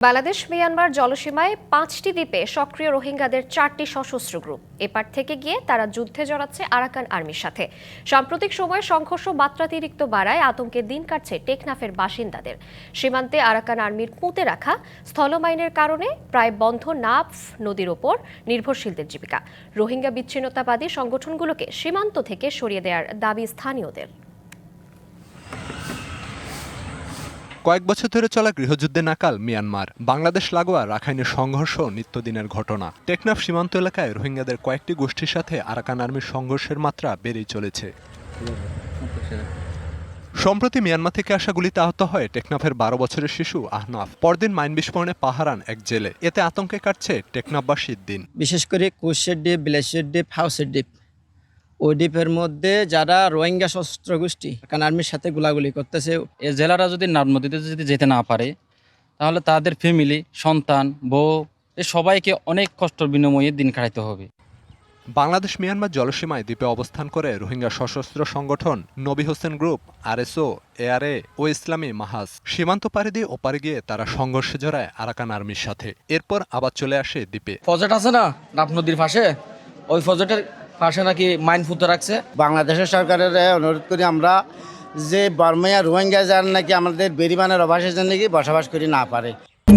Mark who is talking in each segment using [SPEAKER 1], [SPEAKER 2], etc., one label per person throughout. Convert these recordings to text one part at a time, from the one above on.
[SPEAKER 1] Bangladesh Myanmar জলসীমায় ৫টি দ্বীপে সক্রিয় রোহিঙ্গাদের ৪টি সশস্ত্র গ্রুপ এপার থেকে গিয়ে তারা যুদ্ধে জড়াচ্ছে আরাকান আর্মির সাথে। সাম্প্রতিক সময়ে সংঘর্ষ মাত্রাতিরিক্ত বাড়ায় আতঙ্কে দিন কাটছে টেকনাফের বাসিন্দাদের। সীমান্তে আরাকান আর্মির পুঁতে রাখা স্থলমাইনের কারণে প্রায় বন্ধ নাফ নদীর ওপর নির্ভরশীলদের জীবিকা। রোহিঙ্গা বিচ্ছিন্নতাবাদী সংগঠনগুলোকে সীমান্ত থেকে সরিয়ে দেওয়ার দাবি স্থানীয়দের।
[SPEAKER 2] কয়েক বছর ধরে চলা গৃহযুদ্ধে নাকাল মিয়ানমার। বাংলাদেশ লাগোয়া রাখাইনের সংঘর্ষ নিত্যদিনের ঘটনা। টেকনাফ সীমান্ত এলাকায় রোহিঙ্গাদের কয়েকটি গোষ্ঠীর সাথে আরাকান আর্মির সংঘর্ষের মাত্রা বেড়েই চলেছে। সম্প্রতি মিয়ানমার থেকে আসা গুলিতে আহত হয় টেকনাফের ১২ বছরের শিশু আহনাফ। পরদিন মাইন বিস্ফোরণে পাহারান এক জেলে। এতে আতঙ্কে কাটছে টেকনাফবাসীর দিন।
[SPEAKER 3] বিশেষ করে কুশের দ্বীপ, বিলাসের দ্বীপ, হাউসের দ্বীপ, ওই দ্বীপের মধ্যে যারা রোহিঙ্গা সশস্ত্র গোষ্ঠী আরাকান আর্মির সাথে গোলাগুলি করতেছে।
[SPEAKER 4] এই জেলারা যদি নাফ নদীতে যদি যেতে না পারে তাহলে তাদের ফ্যামিলি, সন্তান, বউ এ সবাইকে অনেক কষ্টের বিনিময়ে দিন কাটাতে হবে।
[SPEAKER 2] বাংলাদেশ মিয়ানমার জলসীমায় দ্বীপে অবস্থান করে রোহিঙ্গা সশস্ত্র সংগঠন নবী হোসেন গ্রুপ, আরএসও, এআরএ ও ইসলামী মাহাজ। সীমান্ত পাড়ি দিয়ে ওপারে গিয়ে তারা সংঘর্ষে জড়ায় আরাকান আর্মির সাথে। এরপর আবার চলে আসে দ্বীপে।
[SPEAKER 5] ফজেট আছে না নাফ নদীর পাশে, ওই ফজেটের পাশে নাকি মাইন ফুটে রাখছে।
[SPEAKER 6] বাংলাদেশের সরকারের অনুরোধ করি আমরা যে বর্মায়া রোহিঙ্গা যার নাকি আমাদের বেরিবানের অভাসের জন্য নাকি বসবাস করি না পারে।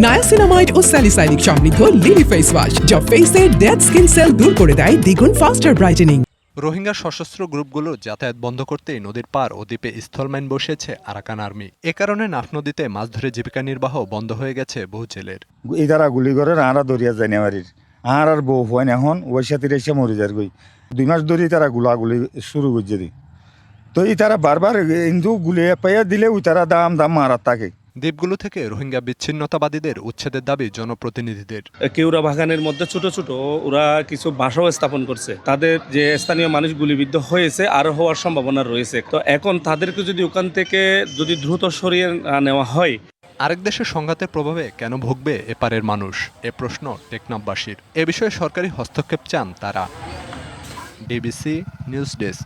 [SPEAKER 7] নায়াসিনামাইড ও স্যালিসাইলিক সমৃদ্ধ লিলি ফেস ওয়াশ যা ফেসের ডেড স্কিন সেল দূর করে দেয় দ্বিগুণ ফাস্টার ব্রাইটেনিং।
[SPEAKER 2] রোহিঙ্গা সশস্ত্র গ্রুপগুলো যাতায়াত বন্ধ করতেই নদীর পার ও দ্বীপে স্থলমাইন বসিয়েছে আরাকান আর্মি। এ কারণে নাফ নদীতে মাছ ধরে জীবিকা নির্বাহ বন্ধ হয়ে গেছে বহু জেলের।
[SPEAKER 8] ইদারা গুলি করে আহারা দরিয়া জানুয়ারির আর বউ হয় এখন ওই সাথে এসে মরে যার গই 2 মাস ধরে তারা গুলাগুলি শুরু করছে দি। তো এই তারা বারবার হিন্দু গুলিয়ে পাইয়া দিলে ওই তারা দাম মারার থাকে।
[SPEAKER 2] দ্বীপগুলো থেকে রোহিঙ্গা বিচ্ছিন্নতাবাদীদের উচ্ছেদের দাবি জনপ্রতিনিধিদের।
[SPEAKER 9] কেউরা বাগানের মধ্যে ছোট ছোট ওরা কিছু বাসাও স্থাপন করছে। তাদের যে স্থানীয় মানুষ গুলিবিদ্ধ হয়েছে আরো হওয়ার সম্ভাবনা রয়েছে। তো এখন তাদেরকে যদি ওখান থেকে যদি দ্রুত সরিয়ে নেওয়া হয়।
[SPEAKER 2] আরেক দেশের সংঘাতের প্রভাবে কেন ভুগবে এপারের মানুষ, এ প্রশ্ন টেকনাফবাসীর। এ বিষয়ে সরকারি হস্তক্ষেপ চান তারা। DBC news desk.